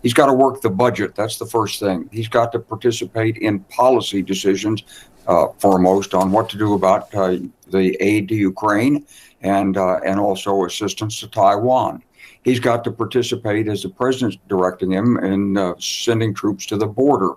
He's got to work the budget. That's the first thing. He's got to participate in policy decisions, foremost on what to do about the aid to Ukraine and also assistance to Taiwan. He's got to participate, as the president's directing him, in sending troops to the border.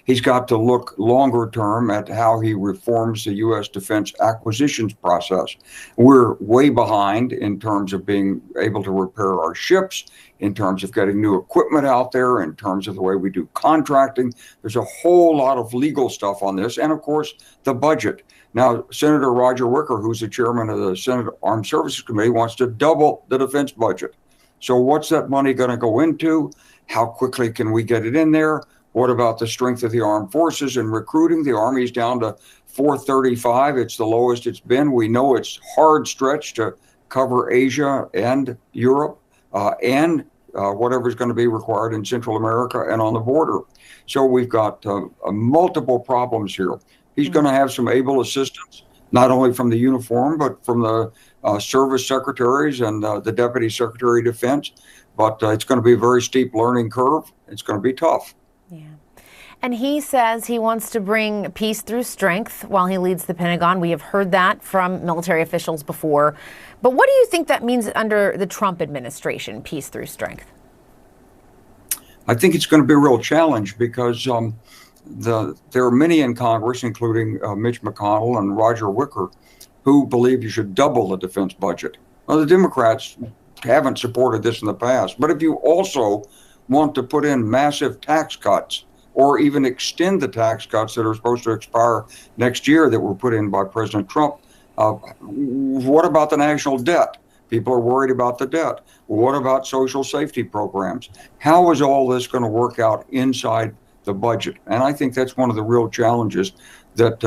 He's got to look longer term at how he reforms the U.S. defense acquisitions process. We're way behind in terms of being able to repair our ships, in terms of getting new equipment out there, in terms of the way we do contracting. There's a whole lot of legal stuff on this. And of course, the budget. Now, Senator Roger Wicker, who's the chairman of the Senate Armed Services Committee, wants to double the defense budget. So what's that money going to go into? How quickly can we get it in there? What about the strength of the armed forces and recruiting? The Army's down to 435. It's the lowest it's been. We know it's hard stretch to cover Asia and Europe and whatever's going to be required in Central America and on the border. So we've got multiple problems here. He's going to have some able assistance, not only from the uniform, but from the service secretaries and the Deputy Secretary of Defense. But it's going to be a very steep learning curve. It's going to be tough. Yeah. And he says he wants to bring peace through strength while he leads the Pentagon. We have heard that from military officials before. But what do you think that means under the Trump administration, peace through strength? I think it's going to be a real challenge because there are many in Congress, including Mitch McConnell and Roger Wicker, who believe you should double the defense budget. Well, the Democrats haven't supported this in the past. But if you also want to put in massive tax cuts or even extend the tax cuts that are supposed to expire next year that were put in by President Trump, what about the national debt? People are worried about the debt. What about social safety programs? How is all this going to work out inside the budget? And I think that's one of the real challenges that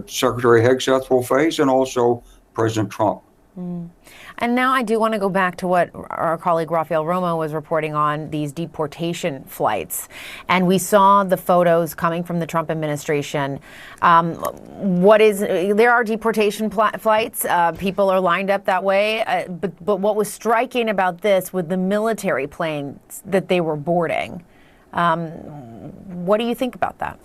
Secretary Hegseth will face, and also President Trump. And now I do want to go back to what our colleague Rafael Romo was reporting on, these deportation flights. And we saw the photos coming from the Trump administration. There are deportation flights. People are lined up that way. But what was striking about this with the military planes that they were boarding, what do you think about that?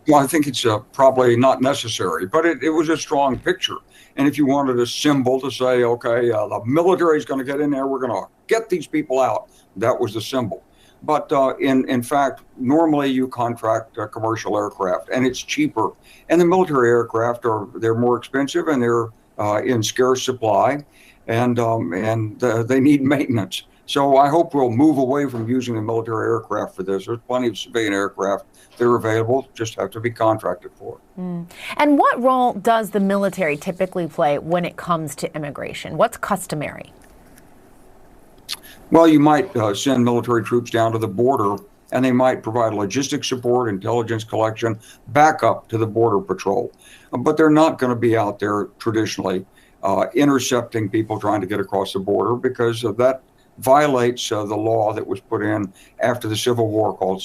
Well, I think it's probably not necessary, but it was a strong picture. And if you wanted a symbol to say, okay, the military is going to get in there, we're going to get these people out, that was the symbol. But in fact, normally you contract commercial aircraft, and it's cheaper. And the military aircraft they're more expensive, and they're in scarce supply, and they need maintenance. So I hope we'll move away from using the military aircraft for this. There's plenty of civilian aircraft that are available, just have to be contracted for. And what role does the military typically play when it comes to immigration? What's customary? Well, you might send military troops down to the border, and they might provide logistics support, intelligence collection, backup to the Border Patrol. But they're not going to be out there traditionally intercepting people trying to get across the border, because that violates the law that was put in after the Civil War called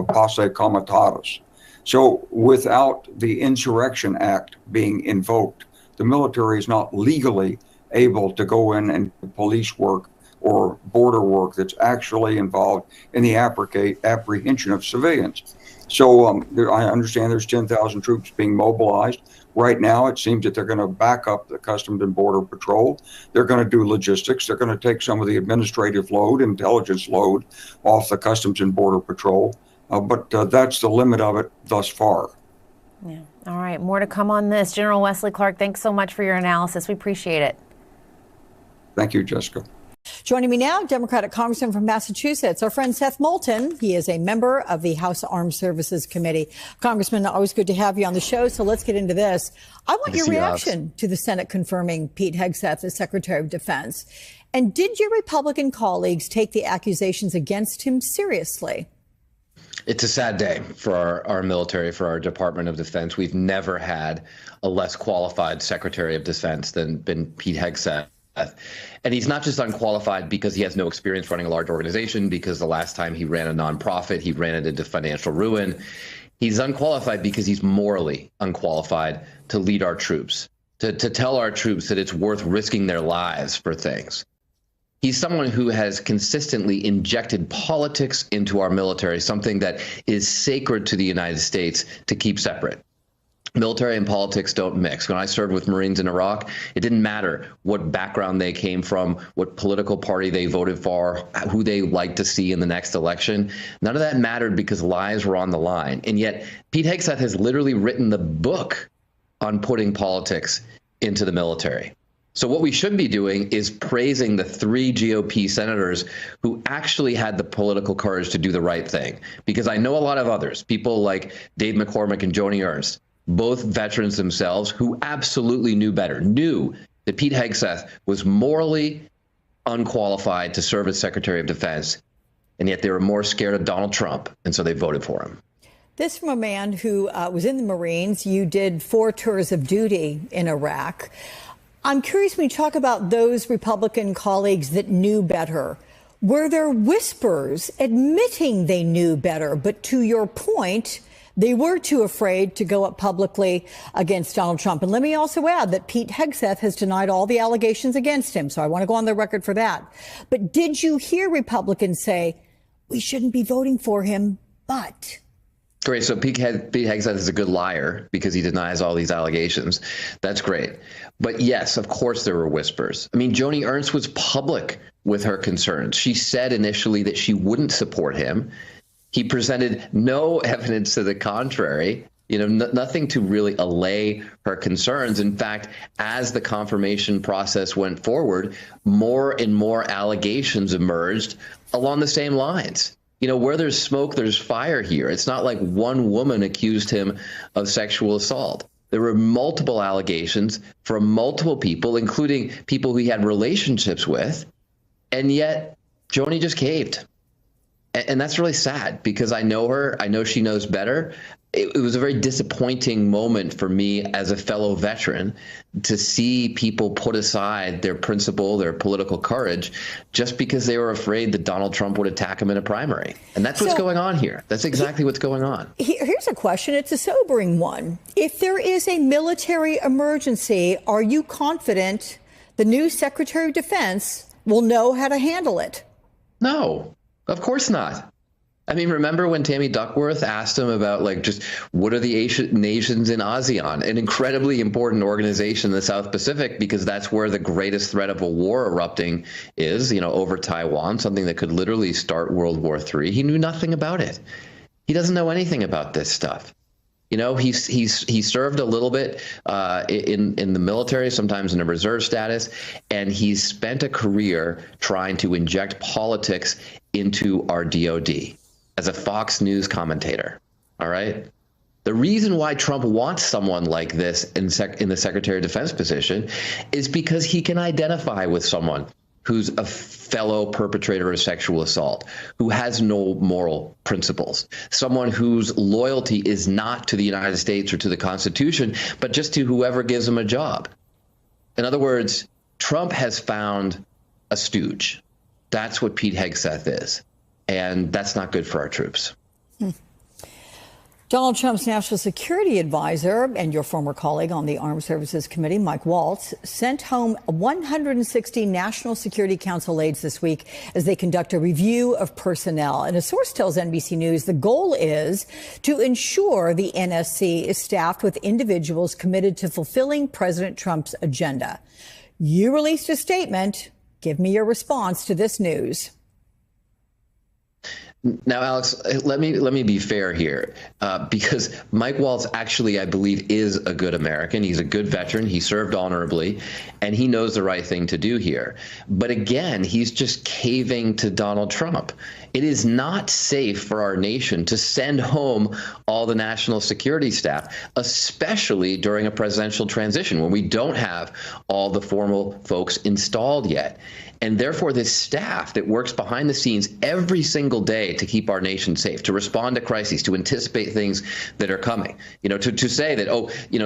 Posse Comitatus. So without the Insurrection Act being invoked, the military is not legally able to go in and police work or border work that's actually involved in the apprehension of civilians. So I understand there's 10,000 troops being mobilized. Right now, it seems that they're going to back up the Customs and Border Patrol. They're going to do logistics. They're going to take some of the administrative load, intelligence load off the Customs and Border Patrol. But that's the limit of it thus far. Yeah. All right. More to come on this. General Wesley Clark, thanks so much for your analysis. We appreciate it. Thank you, Jessica. Joining me now, Democratic Congressman from Massachusetts, our friend Seth Moulton. He is a member of the House Armed Services Committee. Congressman, always good to have you on the show. So let's get into this. I want your reaction to the Senate confirming Pete Hegseth as Secretary of Defense. And did your Republican colleagues take the accusations against him seriously? It's a sad day for our military, for our Department of Defense. We've never had a less qualified Secretary of Defense than Pete Hegseth. And he's not just unqualified because he has no experience running a large organization, because the last time he ran a nonprofit, he ran it into financial ruin. He's unqualified because he's morally unqualified to lead our troops, to tell our troops that it's worth risking their lives for things. He's someone who has consistently injected politics into our military, something that is sacred to the United States to keep separate. Military and politics don't mix. When I served with Marines in Iraq, it didn't matter what background they came from, what political party they voted for, who they liked to see in the next election. None of that mattered because lives were on the line. And yet Pete Hegseth has literally written the book on putting politics into the military. So what we should be doing is praising the 3 GOP senators who actually had the political courage to do the right thing. Because I know a lot of others, people like Dave McCormick and Joni Ernst, both veterans themselves, who absolutely knew better, knew that Pete Hegseth was morally unqualified to serve as Secretary of Defense, and yet they were more scared of Donald Trump, and so they voted for him. This from a man who was in the Marines. You did 4 tours of duty in Iraq. I'm curious, when you talk about those Republican colleagues that knew better, were there whispers admitting they knew better? But to your point, they were too afraid to go up publicly against Donald Trump. And let me also add that Pete Hegseth has denied all the allegations against him. So I want to go on the record for that. But did you hear Republicans say, we shouldn't be voting for him, but... Great. So Pete Hegseth is a good liar because he denies all these allegations. That's great. But yes, of course, there were whispers. I mean, Joni Ernst was public with her concerns. She said initially that she wouldn't support him. He presented no evidence to the contrary, nothing to really allay her concerns. In fact, as the confirmation process went forward, more and more allegations emerged along the same lines. Where there's smoke, there's fire here. It's not like one woman accused him of sexual assault. There were multiple allegations from multiple people, including people who he had relationships with. And yet Joni just caved. And that's really sad because I know her. I know she knows better. It was a very disappointing moment for me as a fellow veteran to see people put aside their principle, their political courage, just because they were afraid that Donald Trump would attack them in a primary. And that's what's going on here. That's exactly what's going on. Here's a question. It's a sobering one. If there is a military emergency, are you confident the new Secretary of Defense will know how to handle it? No, of course not. I mean, remember when Tammy Duckworth asked him about, just what are the Asian nations in ASEAN, an incredibly important organization in the South Pacific, because that's where the greatest threat of a war erupting is, over Taiwan, something that could literally start World War III. He knew nothing about it. He doesn't know anything about this stuff. He served a little bit in the military, sometimes in a reserve status, and he's spent a career trying to inject politics into our DOD as a Fox News commentator. All right. The reason why Trump wants someone like this in the Secretary of Defense position is because he can identify with someone who's a fellow perpetrator of sexual assault, who has no moral principles, someone whose loyalty is not to the United States or to the Constitution, but just to whoever gives him a job. In other words, Trump has found a stooge. That's what Pete Hegseth is. And that's not good for our troops. Donald Trump's national security advisor and your former colleague on the Armed Services Committee, Mike Waltz, sent home 160 National Security Council aides this week as they conduct a review of personnel. And a source tells NBC News the goal is to ensure the NSC is staffed with individuals committed to fulfilling President Trump's agenda. You released a statement. Give me your response to this news. Now, Alex, let me be fair here, because Mike Waltz actually, I believe, is a good American. He's a good veteran. He served honorably, and he knows the right thing to do here. But again, he's just caving to Donald Trump. It is not safe for our nation to send home all the national security staff, especially during a presidential transition when we don't have all the formal folks installed yet. And therefore, this staff that works behind the scenes every single day to keep our nation safe, to respond to crises, to anticipate things that are coming, to say that,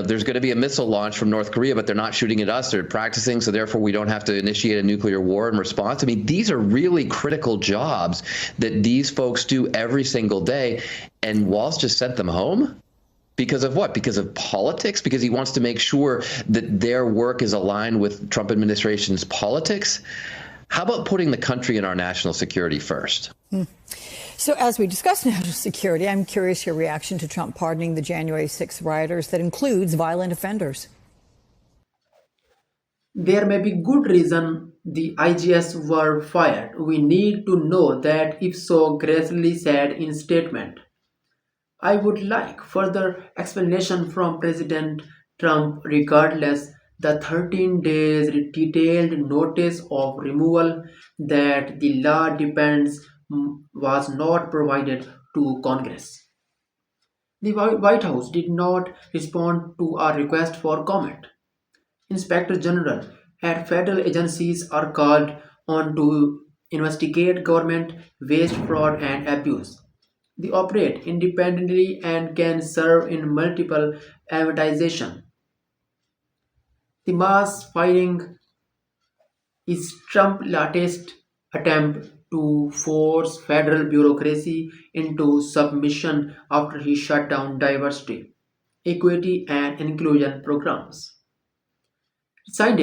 there's going to be a missile launch from North Korea, but they're not shooting at us, they're practicing, so therefore we don't have to initiate a nuclear war in response. I mean, these are really critical jobs that these folks do every single day. And Waltz just sent them home? Because of what? Because of politics? Because he wants to make sure that their work is aligned with Trump administration's politics? How about putting the country and our national security first? So as we discuss national security, I'm curious your reaction to Trump pardoning the January 6th rioters that includes violent offenders. There may be good reason the IGS were fired. We need to know that, if so, gracefully said in statement. I would like further explanation from President Trump regardless the 13 days detailed notice of removal that the law depends was not provided to Congress. The White House did not respond to our request for comment. Inspector General and federal agencies are called on to investigate government waste, fraud, and abuse. They operate independently and can serve in multiple advertisation. The mass firing is Trump's latest attempt to force federal bureaucracy into submission after he shut down diversity, equity, and inclusion programs. Signed